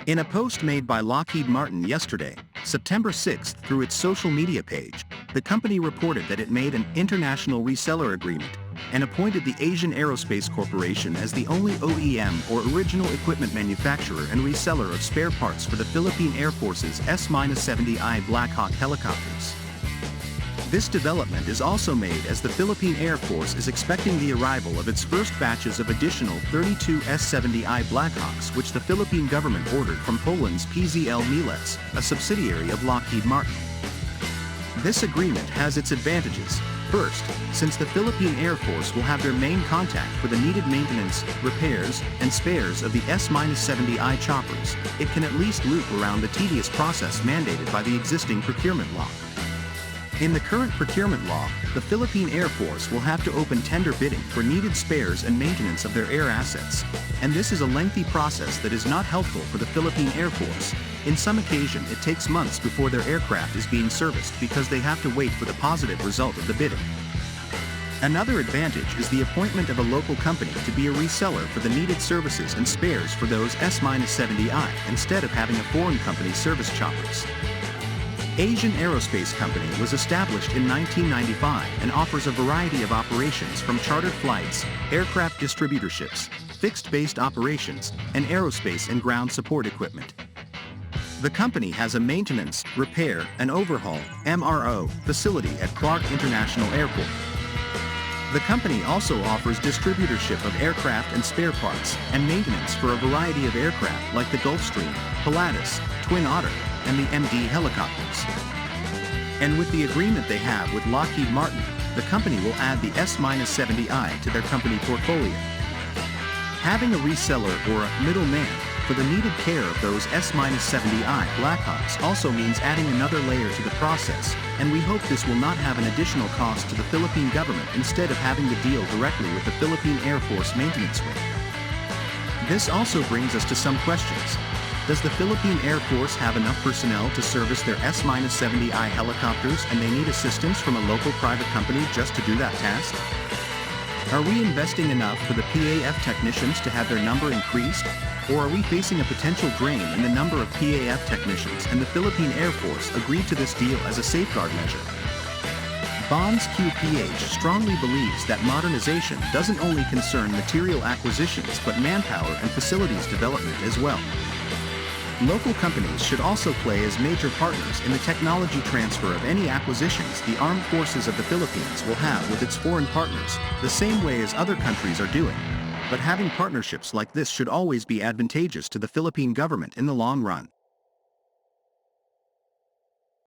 In a post made by Lockheed Martin yesterday, September 6th through its social media page, the company reported that it made an international reseller agreement and appointed the Asian Aerospace Corporation as the only OEM or original equipment manufacturer and reseller of spare parts for the Philippine Air Force's S-70I Black Hawk helicopters. This development is also made as the Philippine Air Force is expecting the arrival of its first batches of additional 32 S-70I Blackhawks, which the Philippine government ordered from Poland's PZL Mielec, a subsidiary of Lockheed Martin. This agreement has its advantages. First, since the Philippine Air Force will have their main contact for the needed maintenance, repairs, and spares of the S-70I choppers, it can at least loop around the tedious process mandated by the existing procurement law. In the current procurement law, the Philippine Air Force will have to open tender bidding for needed spares and maintenance of their air assets, and this is a lengthy process that is not helpful for the Philippine Air Force. In some occasion, it takes months before their aircraft is being serviced because they have to wait for the positive result of the bidding. Another advantage is the appointment of a local company to be a reseller for the needed services and spares for those S-70I instead of having a foreign company service choppers. Asian Aerospace Company was established in 1995 and offers a variety of operations from chartered flights, aircraft distributorships, fixed-based operations, and aerospace and ground support equipment. The company has a maintenance, repair, and overhaul (MRO) facility at Clark International Airport. The company also offers distributorship of aircraft and spare parts and maintenance for a variety of aircraft like the Gulfstream, Pilatus, Twin Otter, and the MD helicopters. And with the agreement they have with Lockheed Martin, the company will add the S-70I to their company portfolio. Having a reseller or a middleman for the needed care of those S-70I Blackhawks also means adding another layer to the process, and we hope this will not have an additional cost to the Philippine government instead of having the deal directly with the Philippine Air Force maintenance wing. This also brings us to some questions. Does the Philippine Air Force have enough personnel to service their S-70I helicopters, and they need assistance from a local private company just to do that task? Are we investing enough for the PAF technicians to have their number increased? Or are we facing a potential drain in the number of PAF technicians, and the Philippine Air Force agreed to this deal as a safeguard measure? Bonds QPH strongly believes that modernization doesn't only concern material acquisitions but manpower and facilities development as well. Local companies should also play as major partners in the technology transfer of any acquisitions the armed forces of the Philippines will have with its foreign partners, the same way as other countries are doing. But having partnerships like this should always be advantageous to the Philippine government in the long run.